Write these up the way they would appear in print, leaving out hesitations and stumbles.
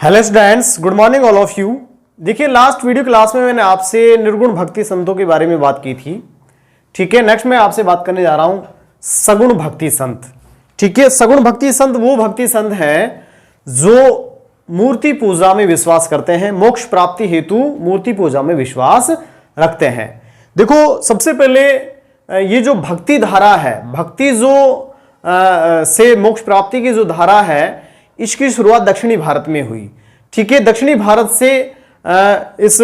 Hello students, good morning all of you. देखिए, last video class में मैंने आपसे निर्गुण भक्ति संतों के बारे में बात की थी। ठीक है, नेक्स्ट मैं आपसे बात करने जा रहा हूं सगुण भक्ति संत। ठीक है, सगुण भक्ति संत वो भक्ति संत हैं जो मूर्ति पूजा में विश्वास करते हैं, मोक्ष प्राप्ति हेतु मूर्ति पूजा में विश्वास रखते हैं। देखो, सबसे पहले ये जो भक्ति धारा है, भक्ति जो से मोक्ष प्राप्ति की जो धारा है, इसकी शुरुआत दक्षिणी भारत में हुई। ठीक है, दक्षिणी भारत से इस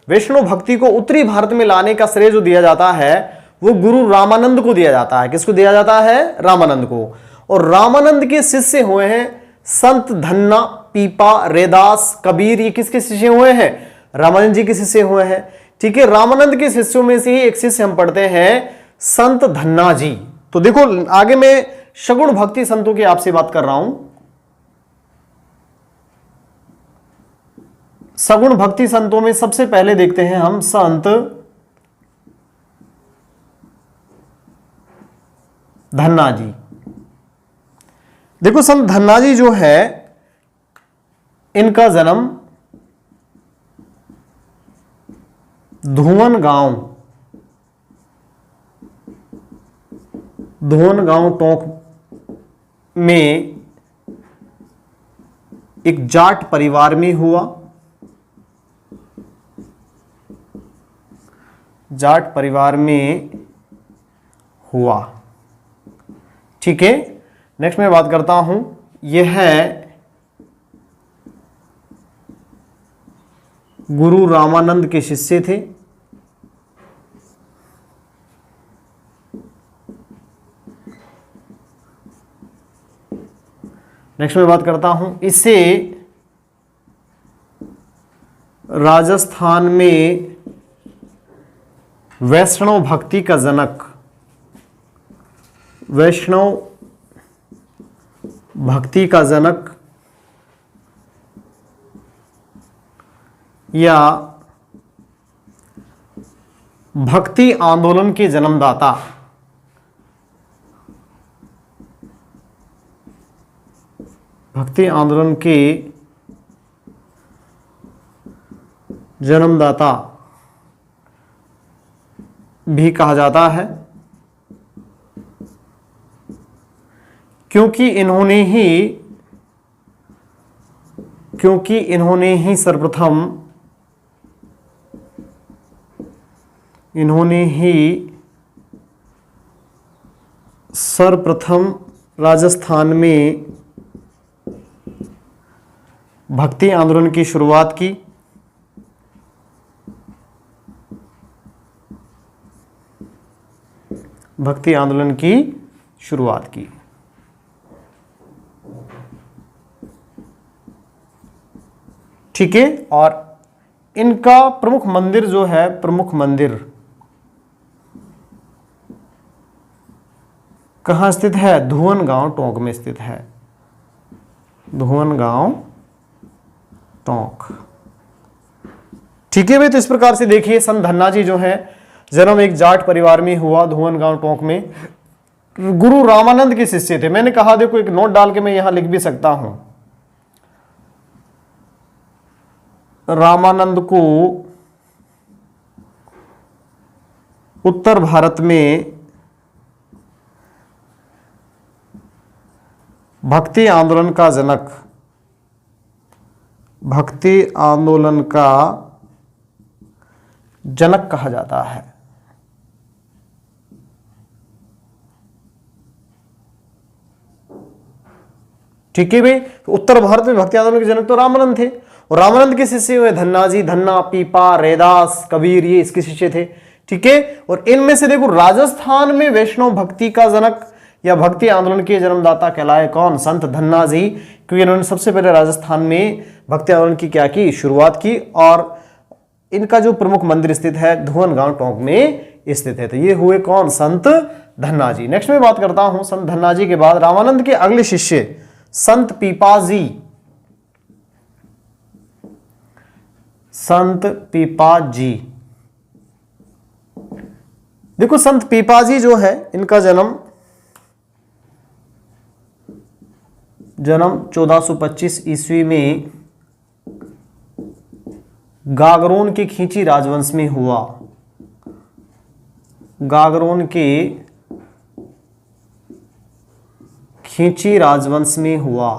वैष्णव भक्ति को उत्तरी भारत में लाने का श्रेय जो दिया जाता है वो गुरु रामानंद को दिया जाता है। किसको दिया जाता है? रामानंद को। और रामानंद के शिष्य हुए हैं संत धन्ना, पीपा, रैदास, कबीर। ये किसके शिष्य हुए हैं? रामानंद जी के शिष्य हुए हैं। ठीक है, रामानंद के शिष्यों में से ही एक शिष्य हम पढ़ते हैं संत धन्ना जी। तो देखो, आगे मैं सगुण भक्ति संतों की आपसे बात कर रहा हूं। सगुण भक्ति संतों में सबसे पहले देखते हैं हम संत धन्ना जी। देखो, संत धन्ना जी जो है, इनका जन्म धुवन गांव टोंक में एक जाट परिवार में हुआ। जाट परिवार में हुआ। ठीक है, नेक्स्ट मैं बात करता हूं, यह है गुरु रामानंद के शिष्य थे। नेक्स्ट मैं बात करता हूं, इसे राजस्थान में वैष्णव भक्ति का जनक, वैष्णव भक्ति का जनक या भक्ति आंदोलन के जन्मदाता, भक्ति आंदोलन के जन्मदाता भी कहा जाता है, क्योंकि इन्होंने ही सर्वप्रथम राजस्थान में भक्ति आंदोलन की शुरुआत की। भक्ति आंदोलन की शुरुआत की। ठीक है, और इनका प्रमुख मंदिर जो है, प्रमुख मंदिर कहां स्थित है? धुवन गांव टोंक में स्थित है। धुवन गांव टोंक। ठीक है भाई, तो इस प्रकार से देखिए, संत धन्ना जी जो है, जन्म एक जाट परिवार में हुआ, धुवन गांव टोंक में। गुरु रामानंद के शिष्य थे। मैंने कहा, देखो, एक नोट डाल के मैं यहां लिख भी सकता हूं, रामानंद को उत्तर भारत में भक्ति आंदोलन का जनक, भक्ति आंदोलन का जनक कहा जाता है। ठीक है भाई, तो उत्तर भारत में भक्ति आंदोलन के जनक तो रामानंद थे, और रामानंद के शिष्य हुए धन्ना जी। धन्ना, पीपा, रैदास, कबीर, ये इसके शिष्य थे। ठीक है, और इनमें से देखो, राजस्थान में वैष्णव भक्ति का जनक या भक्ति आंदोलन के जन्मदाता कहलाए कौन? संत धन्ना जी, क्योंकि इन्होंने सबसे पहले राजस्थान में भक्ति आंदोलन की क्या की? शुरुआत की। और इनका जो प्रमुख मंदिर स्थित है, धुवन गांव टोंक में स्थित है। तो ये हुए कौन? संत धन्ना जी। नेक्स्ट में बात करता हूं, संत धन्ना जी के बाद रामानंद के अगले शिष्य संत पीपा जी। संत पीपा जी, देखो, संत पीपा जी जो है, इनका जन्म 1425 ईस्वी में गागरोन के खींची राजवंश में हुआ। गागरोन के खींची राजवंश में हुआ।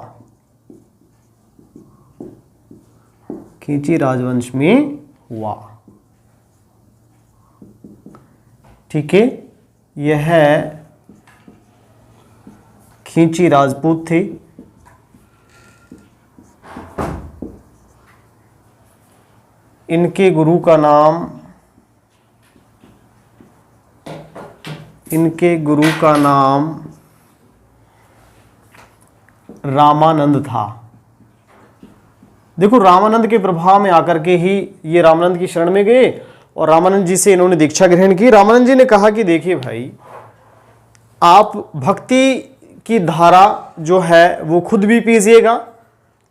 खींची राजवंश में हुआ। ठीक है, यह खींची राजपूत थे। इनके गुरु का नाम रामानंद था। देखो, रामानंद के प्रभाव में आकर के ही ये रामानंद की शरण में गए और रामानंद जी से इन्होंने दीक्षा ग्रहण की। रामानंद जी ने कहा कि देखिए भाई, आप भक्ति की धारा जो है वो खुद भी पीजिएगा,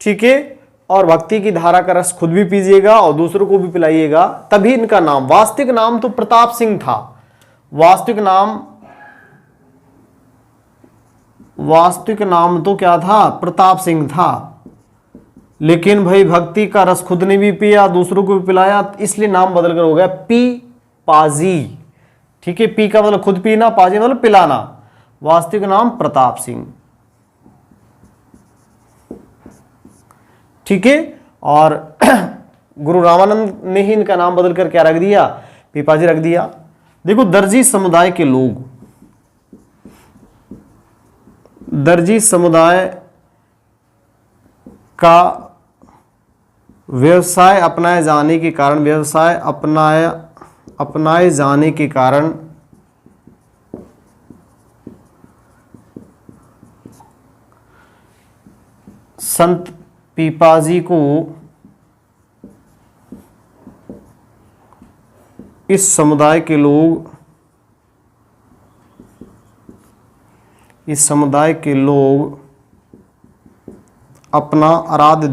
ठीक है, और भक्ति की धारा का रस खुद भी पीजिएगा और दूसरों को भी पिलाइएगा, तभी इनका नाम, वास्तविक नाम तो प्रताप सिंह था। वास्तविक नाम तो क्या था? प्रताप सिंह था। लेकिन भाई भक्ति का रस खुद ने भी पिया, दूसरों को भी पिलाया, इसलिए नाम बदलकर हो गया पी पाजी। ठीक है, पी का मतलब खुद पीना, पाजी मतलब पिलाना। वास्तविक नाम प्रताप सिंह। ठीक है, और गुरु रामानंद ने ही इनका नाम बदलकर क्या रख दिया? पीपाजी रख दिया। देखो, दर्जी समुदाय के लोग, दर्जी समुदाय का व्यवसाय अपनाए जाने के कारण संत पीपाजी को इस समुदाय के लोग अपना आराध्य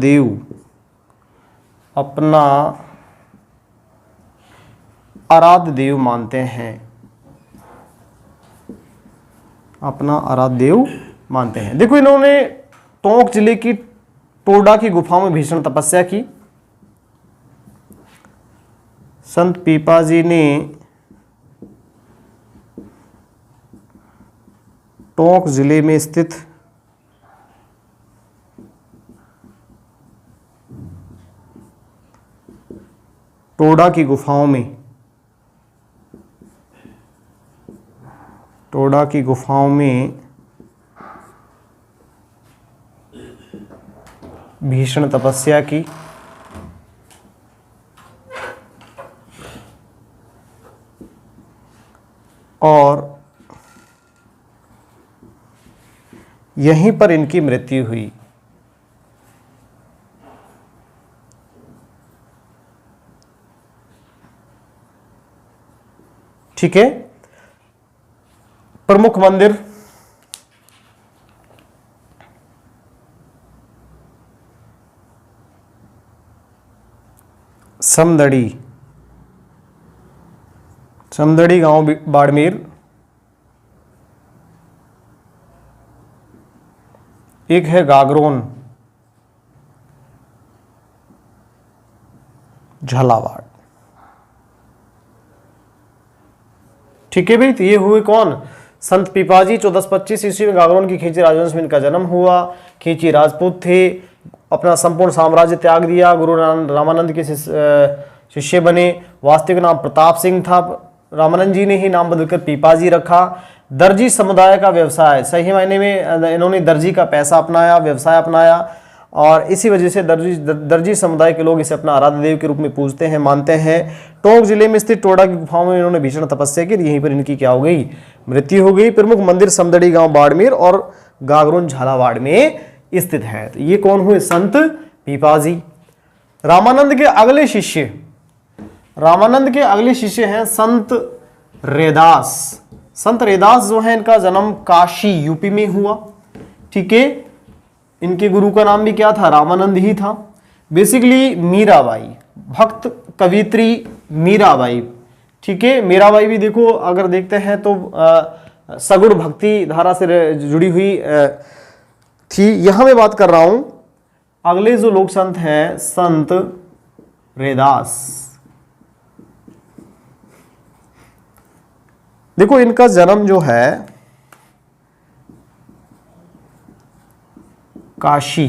देव मानते हैं। देखो, इन्होंने टोंक जिले की टोडा की गुफाओं में भीषण तपस्या की। संत पीपाजी ने टोंक जिले में स्थित टोडा की गुफाओं में भीषण तपस्या की। और यहीं पर इनकी मृत्यु हुई। ठीक है, प्रमुख मंदिर समदड़ी गांव बाड़मेर, एक है गागरोन झालावाड़। ठीक है भाई, तो ये हुए कौन? संत पीपाजी। 1425 ईस्वी में गागरोन की खींची राजवंश में इनका जन्म हुआ। खींची राजपूत थे, अपना संपूर्ण साम्राज्य त्याग दिया, गुरु रामानंद के शिष्य बने। वास्तविक नाम प्रताप सिंह था, रामानंद जी ने ही नाम बदलकर पीपाजी रखा। दर्जी समुदाय का व्यवसाय, सही मायने में इन्होंने दर्जी का पैसा अपनाया, व्यवसाय अपनाया, और इसी वजह से दर्जी समुदाय के लोग इसे अपना आराध्य देव के रूप में पूजते हैं, मानते हैं। टोंक जिले में स्थित टोडा की गुफाओं में इन्होंने भीषण तपस्या की, यहीं पर इनकी क्या हो गई? मृत्यु हो गई। प्रमुख मंदिर समदड़ी गांव बाड़मेर और गागरोन झालावाड़ में स्थित है। तो ये कौन हुए? संत पीपाजी। रामानंद के अगले शिष्य हैं संत रैदास। संत रैदास जो है, इनका जन्म काशी यूपी में हुआ। ठीक है, इनके गुरु का नाम भी क्या था? रामानंद ही था। बेसिकली मीराबाई, भक्त कवित्री मीराबाई। ठीक है, मीराबाई भी देखो, अगर देखते हैं तो सगुण भक्ति धारा से जुड़ी हुई थी। यहां मैं बात कर रहा हूं, अगले जो लोक संत हैं, संत रैदास। देखो इनका जन्म जो है काशी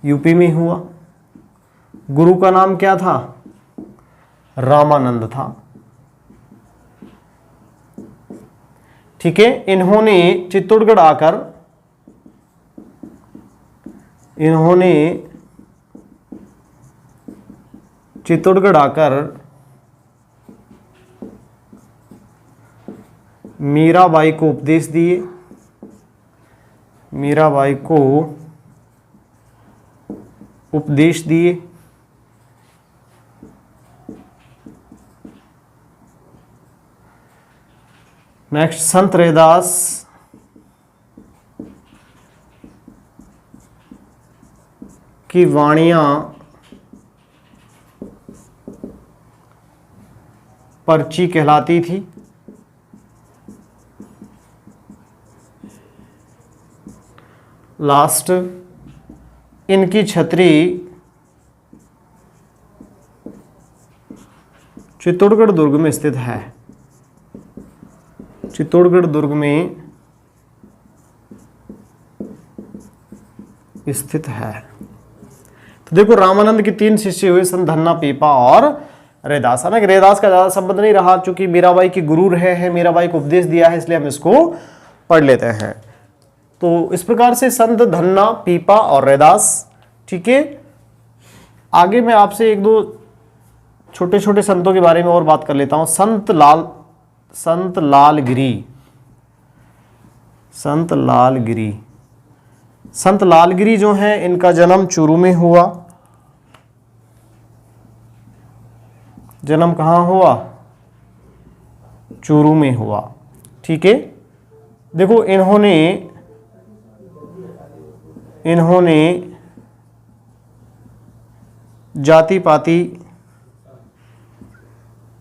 यूपी में हुआ। गुरु का नाम क्या था? रामानंद था। ठीक है, इन्होंने चित्तौड़गढ़ आकर मीराबाई को उपदेश दिए। मीराबाई को उपदेश दिए। नेक्स्ट, संत रैदास की वाणियां पर्ची कहलाती थी। लास्ट, इनकी छतरी चित्तौड़गढ़ दुर्ग में स्थित है। चित्तौड़गढ़ दुर्ग में स्थित है। तो देखो रामानंद के 3 शिष्य हुए, संत धन्ना, पीपा और रैदास। हालांकि रैदास का ज्यादा संबंध नहीं रहा, चूंकि मीराबाई के गुरु रहे हैं, मीराबाई को उपदेश दिया है, इसलिए हम इसको पढ़ लेते हैं। तो इस प्रकार से संत धन्ना, पीपा और रैदास। ठीक है, आगे मैं आपसे 1-2 छोटे छोटे संतों के बारे में और बात कर लेता हूं। संत लालगिरी। संत लालगिरी जो है, इनका जन्म चूरू में हुआ। जन्म कहाँ हुआ? चूरू में हुआ। ठीक है, देखो इन्होंने जाति पाति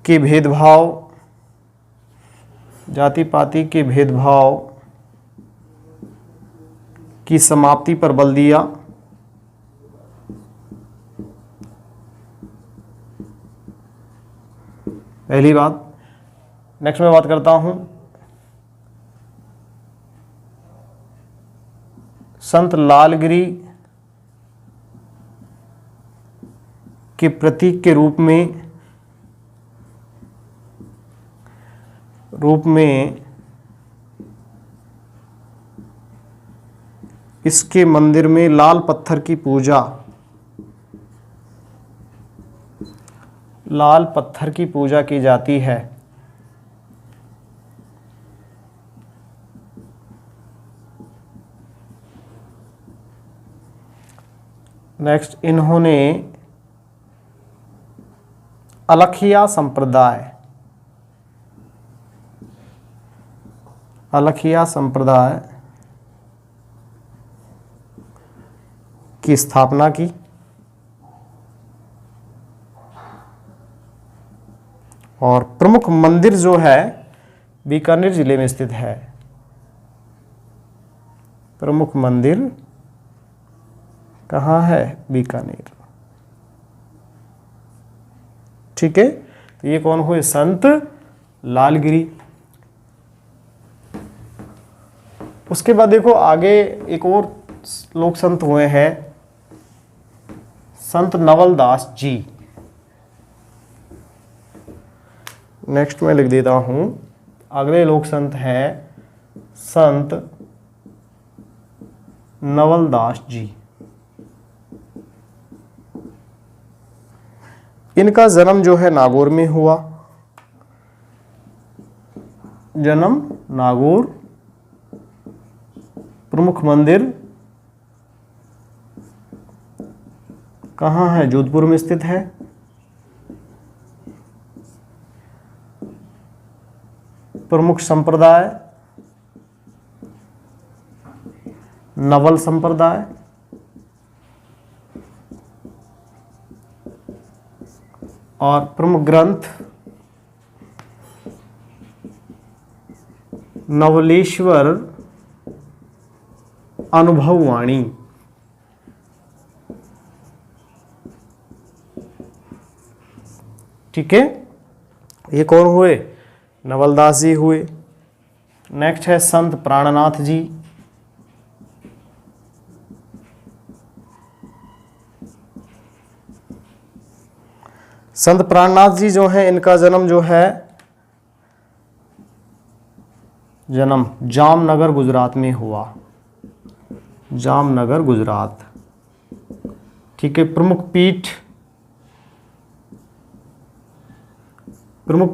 के भेदभाव की समाप्ति पर बल दिया। पहली बात। नेक्स्ट मैं बात करता हूं संत लालगिरी के प्रतीक के रूप में इसके मंदिर में लाल पत्थर की पूजा की जाती है। नेक्स्ट, इन्होंने अलखिया संप्रदाय की स्थापना की। और प्रमुख मंदिर जो है बीकानेर जिले में स्थित है। प्रमुख मंदिर कहाँ है? बीकानेर। ठीक है, तो ये कौन हुए? संत लालगिरी। उसके बाद देखो आगे एक और लोक संत हुए हैं, संत नवलदास जी। नेक्स्ट मैं लिख देता हूं, अगले लोक संत हैं संत नवलदास जी। इनका जन्म जो है नागौर में हुआ। जन्म नागौर। प्रमुख मंदिर कहाँ है? जोधपुर में स्थित है। प्रमुख संप्रदाय नवल संप्रदाय। और प्रमुख ग्रंथ नवलेश्वर अनुभववाणी। ठीक है, ये कौन हुए? नवलदास जी हुए। नेक्स्ट है संत प्राणनाथ जी। संत प्राणनाथ जी जो है, इनका जन्म जो है, जन्म जामनगर गुजरात में हुआ, जामनगर गुजरात। ठीक है, प्रमुख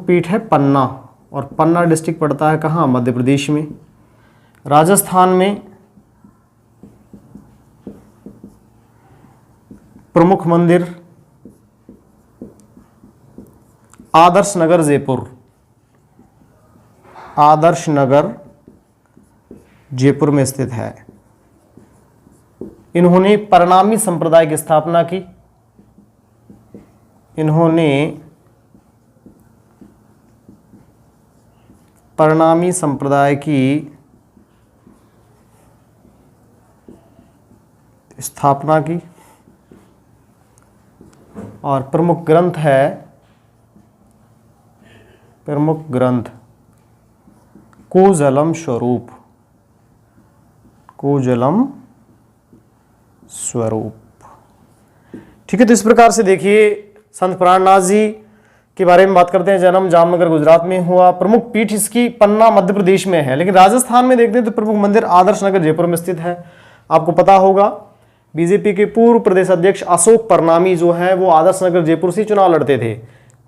पीठ है पन्ना, और पन्ना डिस्ट्रिक्ट पड़ता है कहाँ? मध्य प्रदेश में। राजस्थान में प्रमुख मंदिर आदर्श नगर जयपुर, आदर्श नगर जयपुर में स्थित है। इन्होंने परिणामी संप्रदाय की स्थापना की, इन्होंने परिणामी संप्रदाय की स्थापना की, और प्रमुख ग्रंथ कोजलम स्वरूप, कोजलम स्वरूप। ठीक है, तो इस प्रकार से देखिए संत प्राणनाथ जी के बारे में बात करते हैं। जन्म जामनगर गुजरात में हुआ, प्रमुख पीठ इसकी पन्ना मध्य प्रदेश में है, लेकिन राजस्थान में देखते हैं तो प्रमुख मंदिर आदर्श नगर जयपुर में स्थित है। आपको पता होगा बीजेपी के पूर्व प्रदेश अध्यक्ष अशोक परनामी जो है वो आदर्श नगर जयपुर से चुनाव लड़ते थे।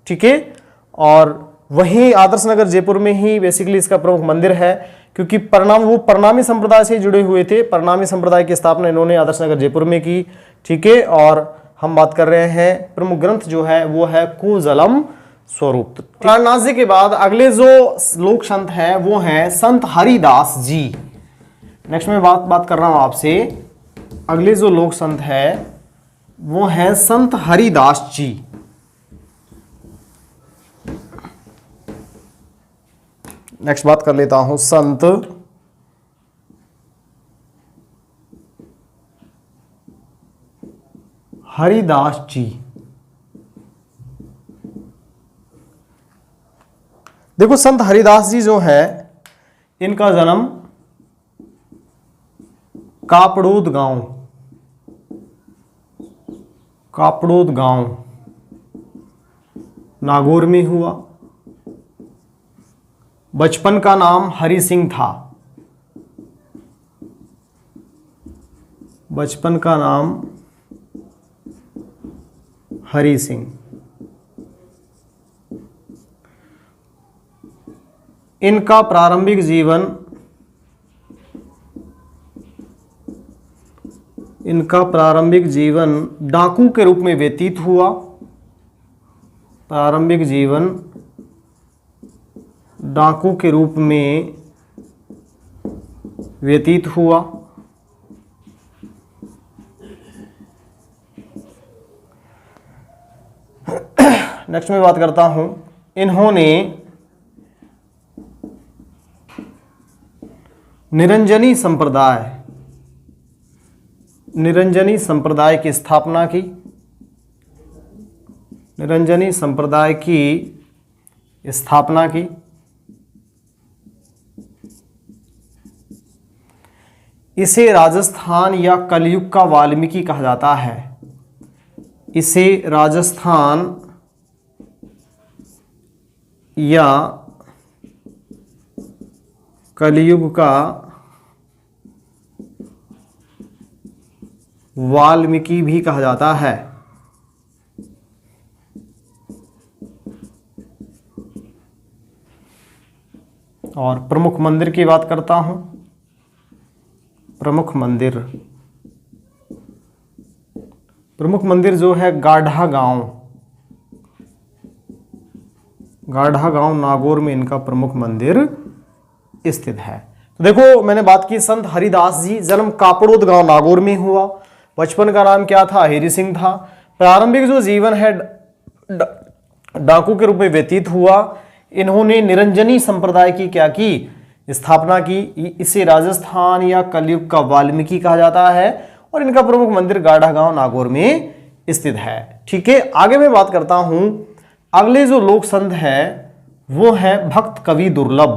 ठीक है, और वहीं आदर्श नगर जयपुर में ही बेसिकली इसका प्रमुख मंदिर है, क्योंकि वो परनामी संप्रदाय से जुड़े हुए थे। परनामी संप्रदाय की स्थापना इन्होंने आदर्श नगर जयपुर में की। ठीक है, और हम बात कर रहे हैं प्रमुख ग्रंथ जो है वो है कोजलम स्वरूप। प्राणनाथ जी के बाद अगले जो लोक संत हैं वो हैं संत हरिदास जी। नेक्स्ट में बात कर रहा हूं आपसे, अगले जो लोक संत है वो हैं संत हरिदास जी। नेक्स्ट बात कर लेता हूं संत हरिदास जी। देखो संत हरिदास जी जो है, इनका जन्म कापड़ोद गांव नागौर में हुआ। बचपन का नाम हरि सिंह था, बचपन का नाम हरि सिंह। इनका प्रारंभिक जीवन डाकू के रूप में व्यतीत हुआ, प्रारंभिक जीवन डाकू के रूप में व्यतीत हुआ। नेक्स्ट में बात करता हूं, इन्होंने निरंजनी संप्रदाय की स्थापना की, निरंजनी संप्रदाय की स्थापना की। इसे राजस्थान या कलयुग का वाल्मीकि कहा जाता है, इसे राजस्थान या कलयुग का वाल्मीकि भी कहा जाता है। और प्रमुख मंदिर की बात करता हूं, प्रमुख मंदिर जो है गाढ़ा गांव नागौर में इनका प्रमुख मंदिर स्थित है। तो देखो मैंने बात की संत हरिदास जी, जन्म कापड़ोद गांव नागौर में हुआ। बचपन का नाम क्या था? हरि सिंह था। प्रारंभिक जो जीवन है डाकू के रूप में व्यतीत हुआ। इन्होंने निरंजनी संप्रदाय की क्या की? स्थापना की। इसे राजस्थान या कलयुग का वाल्मीकि कहा जाता है और इनका प्रमुख मंदिर गाढ़ा गांव नागौर में स्थित है। ठीक है, आगे मैं बात करता हूं अगले जो लोक संत है वो है भक्त कवि दुर्लभ।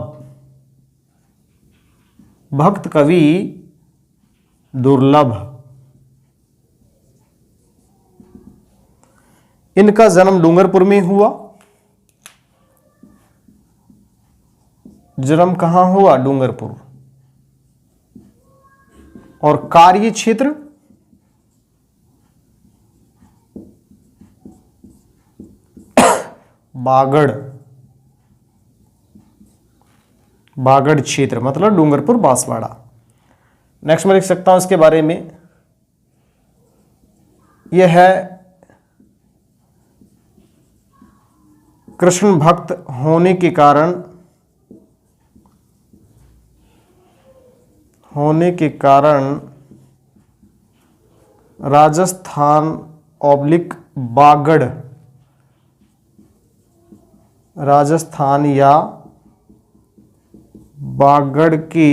भक्त कवि दुर्लभ, इनका जन्म डूंगरपुर में हुआ। जन्म कहां हुआ? डूंगरपुर। और कार्य क्षेत्र बागड़। बागड़ क्षेत्र मतलब डूंगरपुर बांसवाड़ा। नेक्स्ट मैं लिख सकता हूं इसके बारे में, यह है कृष्ण भक्त होने के कारण राजस्थान ऑब्लिक बागड़, राजस्थान या बागड़ के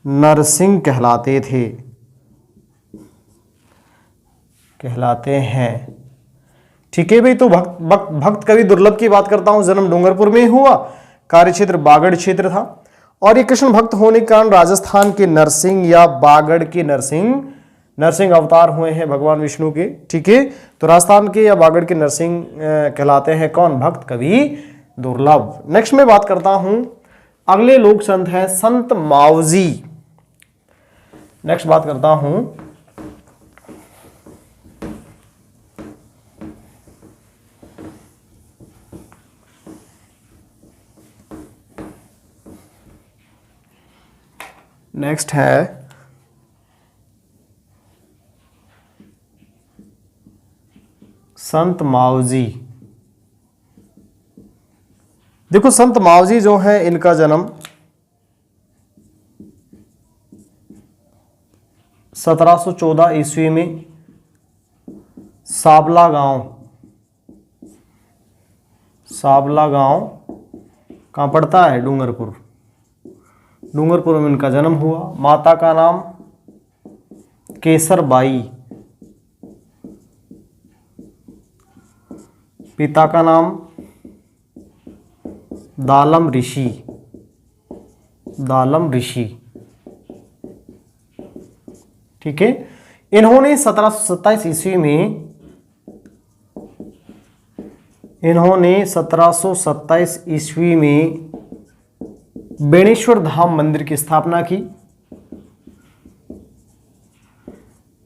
नरसिंह कहलाते हैं। ठीक है भाई, तो भक्त कवि दुर्लभ की बात करता हूं। जन्म डूंगरपुर में हुआ, कार्य क्षेत्र बागड़ क्षेत्र था, और ये कृष्ण भक्त होने के कारण राजस्थान के नरसिंह या बागड़ के नरसिंह अवतार हुए हैं भगवान विष्णु के। ठीक है, तो राजस्थान के या बागड़ के नरसिंह कहलाते हैं कौन? भक्त कवि दुर्लभ। नेक्स्ट मैं बात करता हूं, अगले लोक संत है संत मावजी। नेक्स्ट बात करता हूं नेक्स्ट है संत मावजी। देखो संत मावजी जो है इनका जन्म 1714 ईस्वी में साबला गांव कहां पड़ता है? डूंगरपुर में इनका जन्म हुआ। माता का नाम केसरबाई, पिता का नाम दालम ऋषि। ठीक है, इन्होंने 1727 ईस्वी में बेणेश्वर धाम मंदिर की स्थापना की।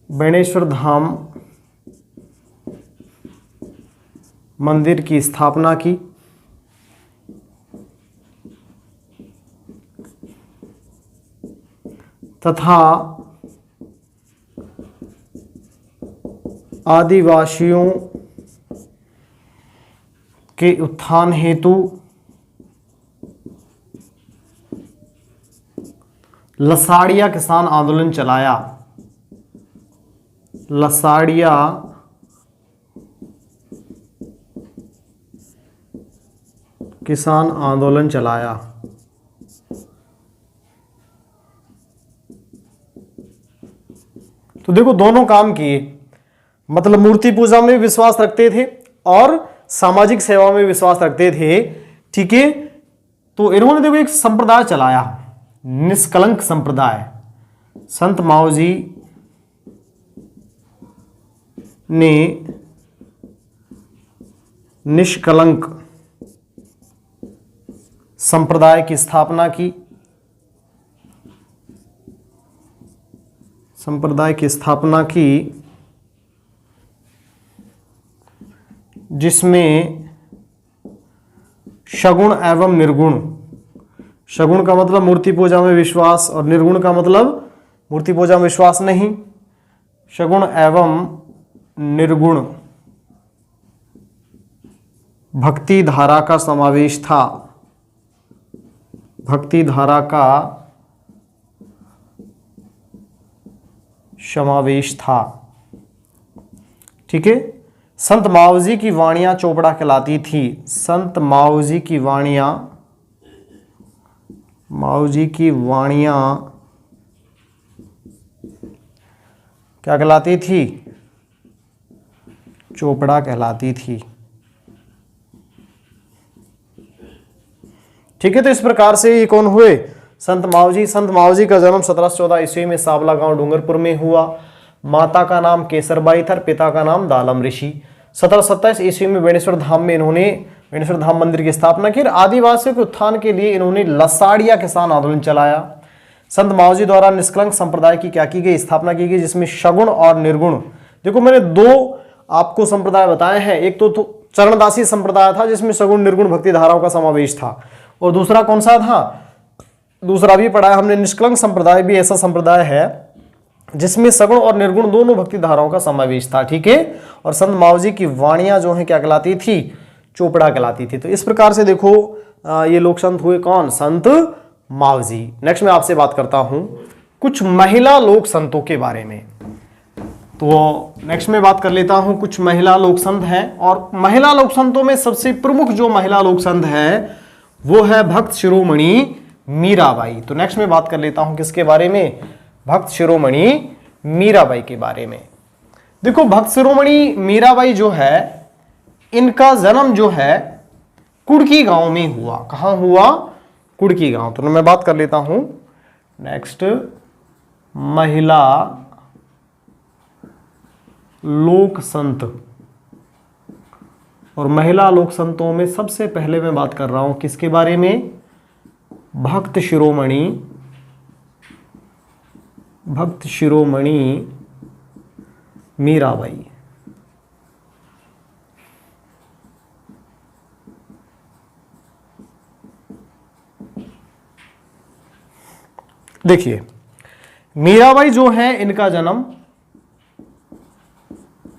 बेणेश्वर धाम मंदिर की स्थापना की। तथा आदिवासियों के उत्थान हेतु लसाड़िया किसान आंदोलन चलाया। लसाड़िया किसान आंदोलन चलाया। तो देखो दोनों काम किए, मतलब मूर्ति पूजा में विश्वास रखते थे और सामाजिक सेवा में विश्वास रखते थे। ठीक है, तो इन्होंने देखो एक संप्रदाय चलाया, निष्कलंक संप्रदाय। संत मावजी ने निष्कलंक संप्रदाय की स्थापना की। जिसमें सगुण एवं निर्गुण, सगुण का मतलब मूर्ति पूजा में विश्वास और निर्गुण का मतलब मूर्ति पूजा में विश्वास नहीं, सगुण एवं निर्गुण भक्ति धारा का समावेश था। भक्ति धारा का समावेश था। ठीक है, संत मावजी की वाणियां चोपड़ा कहलाती थी। संत मावजी की वाणियां क्या कहलाती थी? चोपड़ा कहलाती थी। ठीक है, तो इस प्रकार से ये कौन हुए? संत मावजी। संत मावजी का जन्म 1714 ईस्वी में सावला गांव डूंगरपुर में हुआ। माता का नाम केसरबाई था, पिता का नाम दालम ऋषि। 1727 ईस्वी में बेणेश्वर धाम में इन्होंने बेणेश्वर धाम मंदिर की स्थापना की। आदिवासियों के उत्थान के लिए इन्होंने लसाड़िया किसान आंदोलन चलाया। संत मावजी द्वारा निष्कलंक संप्रदाय की क्या की गई? स्थापना की गई, जिसमें सगुण और निर्गुण, देखो मैंने दो आपको संप्रदाय बताए हैं। एक तो चरणदासी संप्रदाय था जिसमें सगुण निर्गुण भक्ति धाराओं का समावेश था, और दूसरा कौन सा था? दूसरा भी पढ़ा है हमने, निष्कलंक संप्रदाय भी ऐसा संप्रदाय है जिसमें सगुण और निर्गुण दोनों भक्ति धाराओं का समावेश था। ठीक है, और संत मावजी की वाणियां जो है क्या कहलाती थी? चोपड़ा कहलाती थी। तो इस प्रकार से देखो ये लोक संत हुए कौन? संत मावजी। नेक्स्ट मैं आपसे बात करता हूं कुछ महिला लोक संतों के बारे में। तो नेक्स्ट में बात कर लेता हूं कुछ महिला लोक संत हैं, और महिला लोक संतों में सबसे प्रमुख जो महिला लोक संत है वो है भक्त शिरोमणि मीराबाई। तो नेक्स्ट में बात कर लेता हूं किसके बारे में? भक्त शिरोमणि मीराबाई के बारे में। देखो भक्त शिरोमणि मीराबाई जो है, इनका जन्म जो है कुड़की गांव में हुआ। कहां हुआ? कुड़की गांव। तो मैं बात कर लेता हूं नेक्स्ट महिला लोक संत, और महिला लोक संतों में सबसे पहले मैं बात कर रहा हूं किसके बारे में? भक्त शिरोमणि मीराबाई। देखिए मीराबाई जो है, इनका जन्म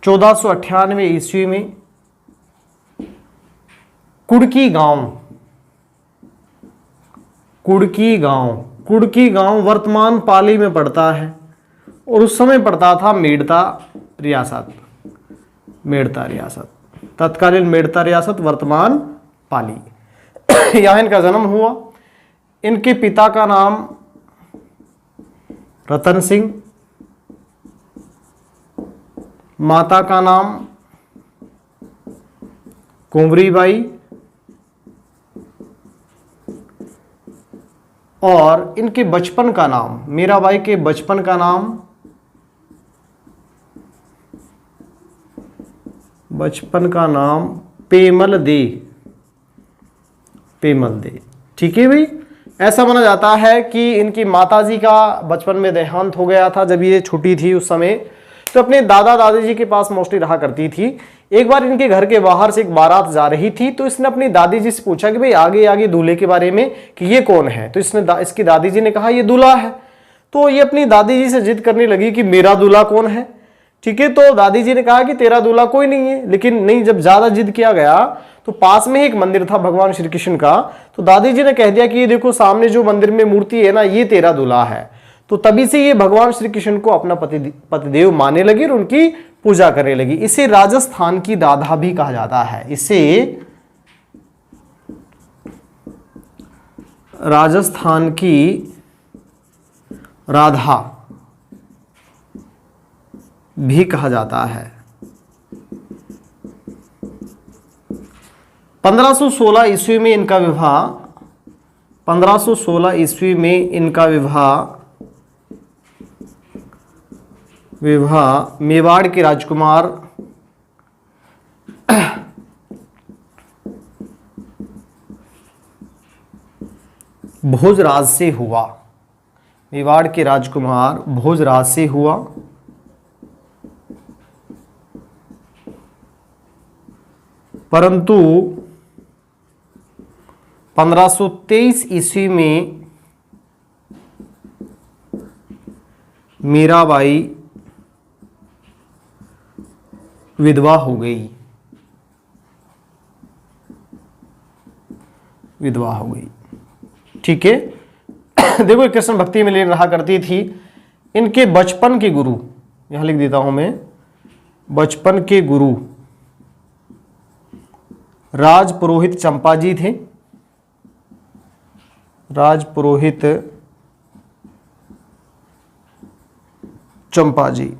1498 ईस्वी में कुड़की गांव वर्तमान पाली में पड़ता है, और उस समय पड़ता था मेड़ता रियासत, तत्कालीन मेड़ता रियासत, वर्तमान पाली। यहां इनका जन्म हुआ। इनके पिता का नाम रतन सिंह, माता का नाम कुंवरीबाई, और इनके बचपन का नाम, मीराबाई के बचपन का नाम पेमल दे। ठीक है भाई, ऐसा माना जाता है कि इनकी माताजी का बचपन में देहांत हो गया था जब ये छोटी थी उस समय, तो अपने दादा दादी जी के पास मोस्टली रहा करती थी। एक बार इनके घर के बाहर से एक बारात जा रही थी, तो इसने अपनी दादी जी से पूछा कि भाई आगे आगे दूल्हे के बारे में कि ये कौन है। तो इसकी दादी जी ने कहा ये दूल्हा है। तो ये अपनी दादी जी से जिद करने लगी कि मेरा दूल्हा कौन है। ठीक है, तो दादी जी ने कहा कि तेरा दूल्हा कोई नहीं है। लेकिन नहीं, जब ज्यादा जिद किया गया तो पास में एक मंदिर था भगवान श्री कृष्ण का, तो दादी जी ने कह दिया कि ये देखो सामने जो मंदिर में मूर्ति है ना, ये तेरा दूल्हा है। तो तभी से ये भगवान श्री कृष्ण को अपना पतिदेव मानने लगी और उनकी पूजा करने लगी। इसे राजस्थान की राधा भी कहा जाता है, इसे राजस्थान की राधा भी कहा जाता है। 1516 ईस्वी में इनका विवाह मेवाड़ के राजकुमार भोजराज से हुआ। मेवाड़ के राजकुमार भोजराज से हुआ। परंतु 1523 ईस्वी में मीराबाई विधवा हो गई। ठीक है, देखो कृष्ण भक्ति में लीन रहा करती थी। इनके बचपन के गुरु, यहां लिख देता हूं मैं, बचपन के गुरु राजपुरोहित चंपा जी थे। राजपुरोहित चंपा जी।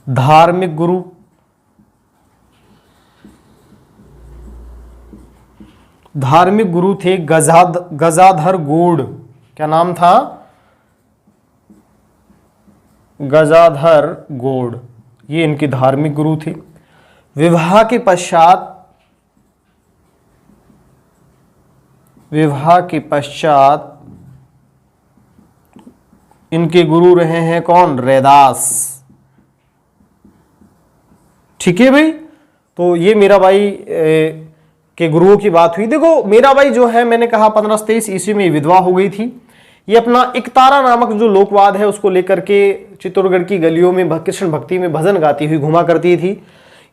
धार्मिक गुरु, धार्मिक गुरु थे गजाधर गोड़। क्या नाम था? गजाधर गोड़, ये इनके धार्मिक गुरु थे। विवाह के पश्चात इनके गुरु रहे हैं कौन? रैदास। ठीक है भाई, तो ये मीराबाई के गुरुओं की बात हुई। देखो मीराबाई जो है, मैंने कहा 1523 ईस्वी में विधवा हो गई थी। ये अपना एकतारा नामक जो लोकवाद है उसको लेकर के चित्तौड़गढ़ की गलियों में कृष्ण भक्ति में भजन गाती हुई घुमा करती थी।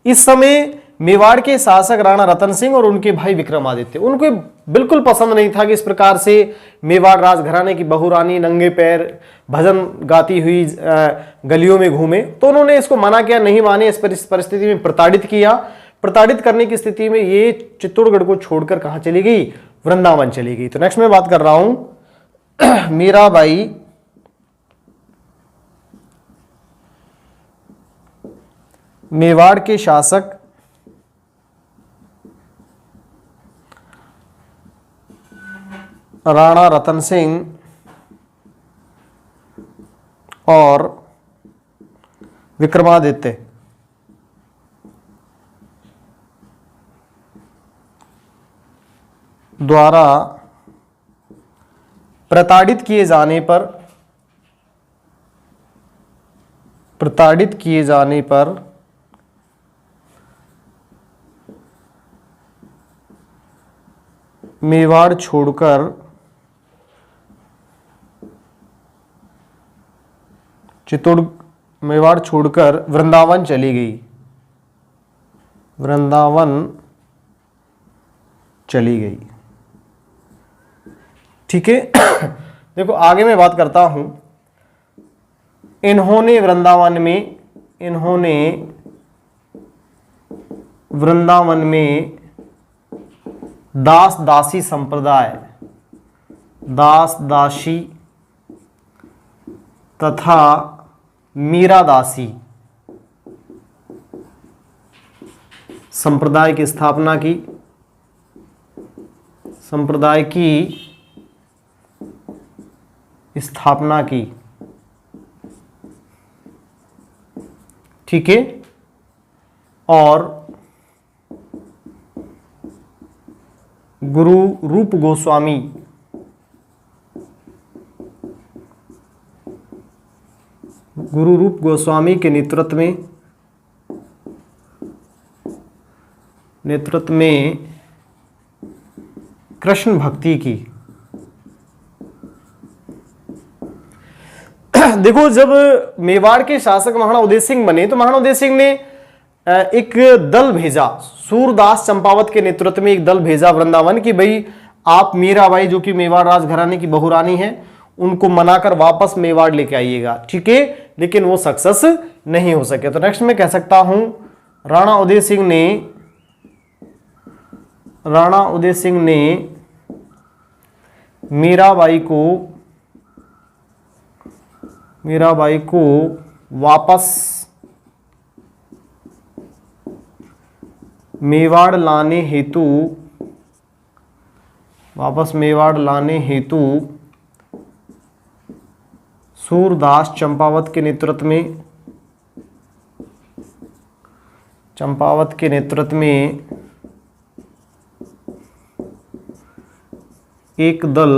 इस समय मेवाड़ के शासक राणा रतन सिंह और उनके भाई विक्रमादित्य, उनको बिल्कुल पसंद नहीं था कि इस प्रकार से मेवाड़ राजघराने की बहुरानी नंगे पैर भजन गाती हुई गलियों में घूमे। तो उन्होंने इसको मना किया, नहीं माने। इस परिस्थिति में प्रताड़ित किया। प्रताड़ित करने की स्थिति में ये चित्तौड़गढ़ को छोड़कर कहां चली गई? वृंदावन चली गई। तो नेक्स्ट मैं बात कर रहा हूं मीराबाई मेवाड़ के शासक राणा रतन सिंह और विक्रमादित्य द्वारा प्रताड़ित किए जाने पर मेवाड़ छोड़कर वृंदावन चली गई। ठीक है। देखो आगे मैं बात करता हूं। इन्होंने वृंदावन में दास दासी संप्रदाय, दास दासी तथा मीरा दासी संप्रदाय की स्थापना की। ठीक है। और गुरु रूप गोस्वामी के नेतृत्व में कृष्ण भक्ति की। देखो जब मेवाड़ के शासक महाराणा उदय सिंह बने तो महाराणा उदय सिंह ने एक दल भेजा, सूरदास चंपावत के नेतृत्व में एक दल भेजा वृंदावन की भाई आप मीराबाई जो कि मेवाड़ राजघराने की बहुरानी है उनको मनाकर वापस मेवाड़ लेके आइएगा। ठीक है, लेकिन वो सक्सेस नहीं हो सके। तो नेक्स्ट मैं कह सकता हूं राणा उदय सिंह ने मीराबाई को वापस मेवाड़ लाने हेतु सूरदास चंपावत के नेतृत्व में एक दल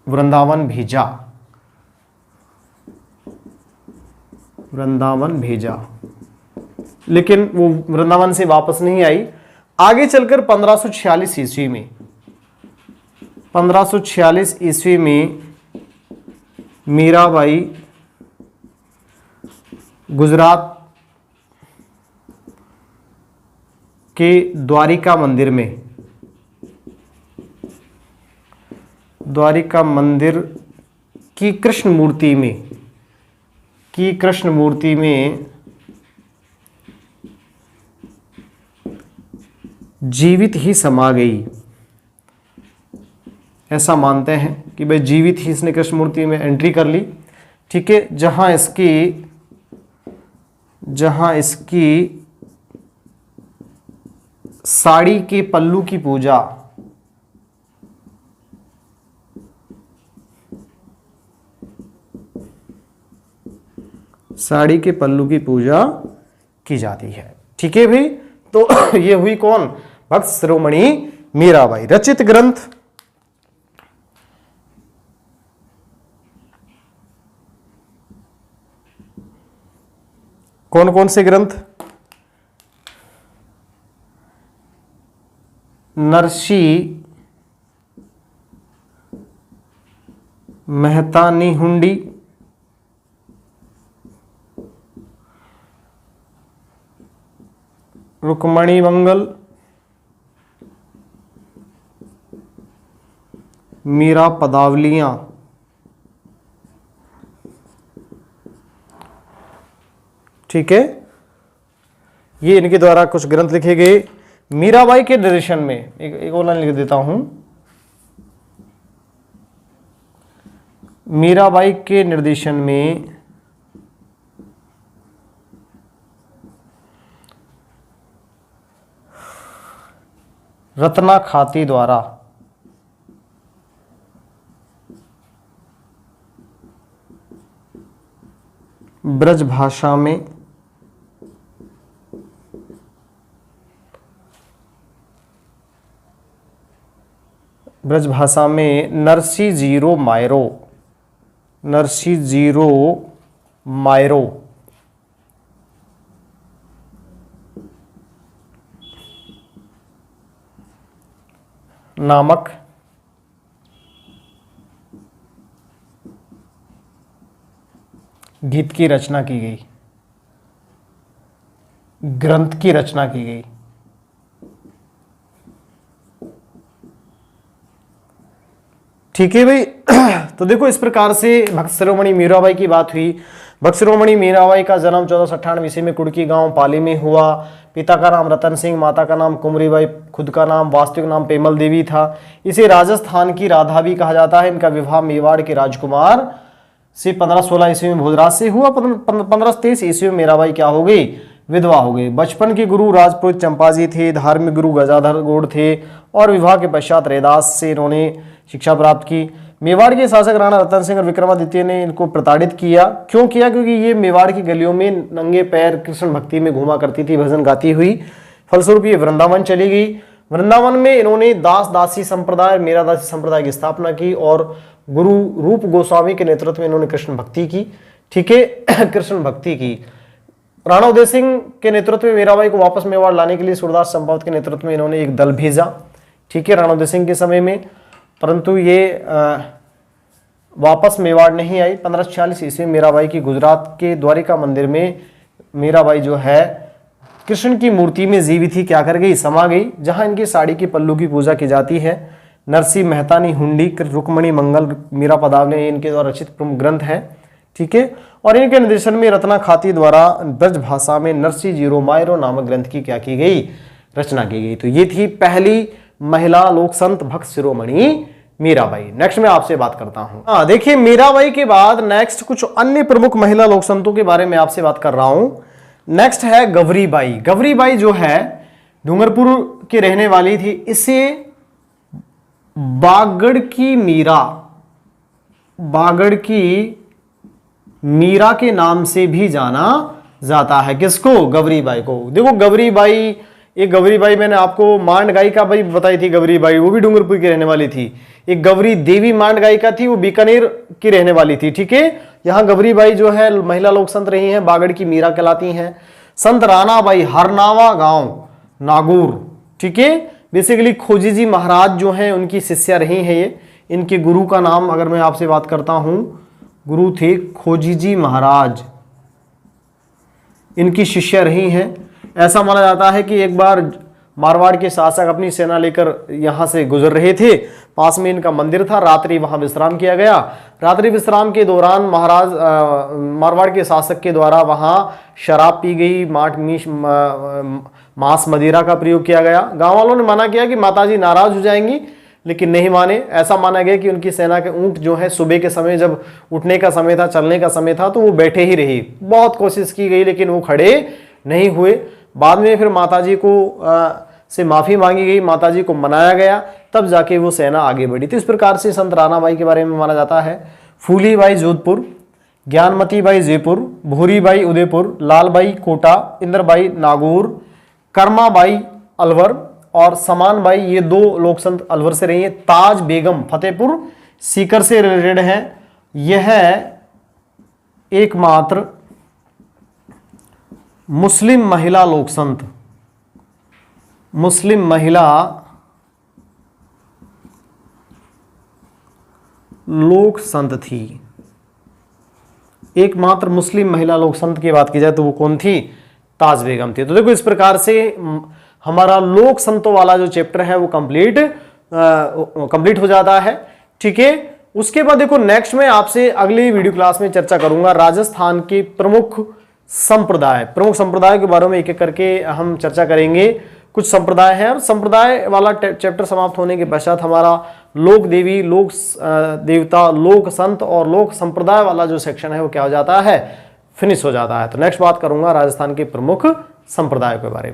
वृंदावन भेजा, लेकिन वो वृंदावन से वापस नहीं आई। आगे चलकर 1546 ईस्वी में मीराबाई गुजरात के द्वारिका मंदिर की कृष्ण मूर्ति में जीवित ही समा गई। ऐसा मानते हैं कि भाई जीवित ही इसने कृष्ण मूर्ति में एंट्री कर ली। ठीक है, जहां इसकी जहां इसकी साड़ी के पल्लू की पूजा साड़ी के पल्लू की पूजा की जाती है। ठीक है भाई, तो ये हुई कौन? भक्त शिरोमणि मीराबाई। रचित ग्रंथ, कौन कौन से ग्रंथ? नरसी मेहतानी हुंडी, रुक्मणी मंगल, मीरा पदावलियां, ठीक है, ये इनके द्वारा कुछ ग्रंथ लिखे गए। मीराबाई के निर्देशन में एक और लाइन लिख देता हूं। मीराबाई के निर्देशन में रत्ना खाती द्वारा ब्रज भाषा में नरसी जीरो मायरो नामक गीत की रचना की गई, ग्रंथ की रचना की गई। ठीक है भाई, तो देखो इस प्रकार से भक्त शिरोमणि मीराबाई की बात हुई। भक्त शिरोमणि मीराबाई का जन्म 1498 ईस्वी में कुड़की गांव पाली में हुआ। पिता का नाम रतन सिंह, माता का नाम कुमरीबाई, खुद का नाम वास्तविक नाम पेमल देवी था। इसे राजस्थान की राधा भी कहा जाता है। इनका विवाह मेवाड़ के राजकुमार से 1516 ईस्वी में भोजराज से हुआ। 1523 ईस्वी में मीराबाई क्या हो गई? विधवा हो गई। बचपन के गुरु राजपुरोहित चंपाजी थे, धार्मिक गुरु गजाधर गौड़ थे और विवाह के पश्चात रैदास से इन्होंने शिक्षा प्राप्त की। मेवाड़ के शासक राणा रतन सिंह और विक्रमादित्य ने इनको प्रताड़ित किया। क्यों किया? क्योंकि ये मेवाड़ की गलियों में नंगे पैर कृष्ण भक्ति में घूमा करती थी, भजन गाती हुई। फलस्वरूप ये वृंदावन चली गई। वृंदावन में इन्होंने दास दासी संप्रदाय, मेरा दासी संप्रदाय की स्थापना की और गुरु रूप गोस्वामी के नेतृत्व में इन्होंने कृष्ण भक्ति की। ठीक है, कृष्ण भक्ति की। राणा उदय सिंह के नेतृत्व में मीराबाई को वापस मेवाड़ लाने के लिए सूरदास चंपावत के नेतृत्व में इन्होंने एक दल भेजा। ठीक है, राणा उदय सिंह के समय में, परंतु ये वापस मेवाड़ नहीं आई। 1546 ईस्वी में मीराबाई की गुजरात के द्वारिका मंदिर में मीराबाई जो है कृष्ण की मूर्ति में जीवित ही क्या कर गई? समा गई, जहां इनकी साड़ी के पल्लू की पूजा की जाती है। नरसी मेहतानी हुंडी, रुक्मणी मंगल, मीरा पदावली इनके द्वारा रचित प्रमुख ग्रंथ है। ठीक है, और इनके निर्देशन में रत्ना खाती द्वारा ब्रज भाषा में नरसी जीरो मायरो नामक ग्रंथ की क्या की गई? रचना की गई। तो ये थी पहली महिला लोक संत भक्त शिरोमणि मीराबाई। नेक्स्ट मैं आपसे बात करता हूं। देखिए, मीराबाई के बाद नेक्स्ट कुछ अन्य प्रमुख महिला लोक संतों के बारे में आपसे बात कर रहा हूं। नेक्स्ट है गौरीबाई। गौरीबाई जो है डूंगरपुर की रहने वाली थी। इसे बागड़ की मीरा के नाम से भी जाना जाता है। किसको? गौरीबाई को। देखो गौरीबाई, एक गौरीबाई मैंने आपको मांड गायिका भाई बताई थी, गौरीबाई वो भी डूंगरपुर की रहने वाली थी। एक गौरी देवी मांड गायिका थी, वो बीकानेर की रहने वाली थी। ठीक है, यहाँ गौरीबाई जो है महिला लोक संत रही हैं, बागड़ की मीरा कहलाती हैं। संत रानाबाई, हरनावा गांव, नागौर। ठीक है, बेसिकली खोजी जी महाराज जो हैं उनकी शिष्या रही हैं ये। इनके गुरु का नाम अगर मैं आपसे बात करता हूं, गुरु थे खोजी जी महाराज, इनकी शिष्या रही हैं। ऐसा माना जाता है कि एक बार मारवाड़ के शासक अपनी सेना लेकर यहां से गुजर रहे थे, पास में इनका मंदिर था, रात्रि वहां विश्राम किया गया। रात्रि विश्राम के दौरान महाराज मारवाड़ के शासक के द्वारा वहां शराब पी गई, मांस मदिरा का प्रयोग किया गया। गांव वालों ने मना किया कि माताजी नाराज हो जाएंगी, लेकिन नहीं माने। ऐसा माना गया कि उनकी सेना के ऊंट जो है सुबह के समय जब उठने का समय था, चलने का समय था, तो वो बैठे ही रही। बहुत कोशिश की गई लेकिन वो खड़े नहीं हुए। बाद में फिर माताजी को से माफ़ी मांगी गई, माताजी को मनाया गया, तब जाके वो सेना आगे बढ़ी। तो इस प्रकार से संत राणाबाई के बारे में माना जाता है। फूलीबाई जोधपुर, ज्ञानमती बाई जयपुर, भूरीबाई उदयपुर, लालबाई कोटा, इंद्रबाई नागौर, कर्माबाई अलवर और समान ये 2 लोक संत अलवर से रही हैं। ताज बेगम फतेहपुर सीकर से रिलेटेड है। यह एकमात्र मुस्लिम महिला लोक संत, मुस्लिम महिला लोक संत थी। एकमात्र मुस्लिम महिला लोक संत की बात की जाए तो वो कौन थी? ताज बेगम थी। तो देखो इस प्रकार से हमारा लोक संतों वाला जो चैप्टर है वो कंप्लीट हो जाता है। ठीक है, उसके बाद देखो नेक्स्ट में आपसे अगली वीडियो क्लास में चर्चा करूंगा राजस्थान के प्रमुख संप्रदाय के बारे में एक एक करके हम चर्चा करेंगे। कुछ संप्रदाय है और संप्रदाय वाला चैप्टर समाप्त होने के पश्चात हमारा लोक देवी, लोक देवता, लोक संत और लोक संप्रदाय वाला जो सेक्शन है वो क्या हो जाता है? फिनिश हो जाता है। तो नेक्स्ट बात करूंगा राजस्थान के प्रमुख संप्रदायों के बारे में।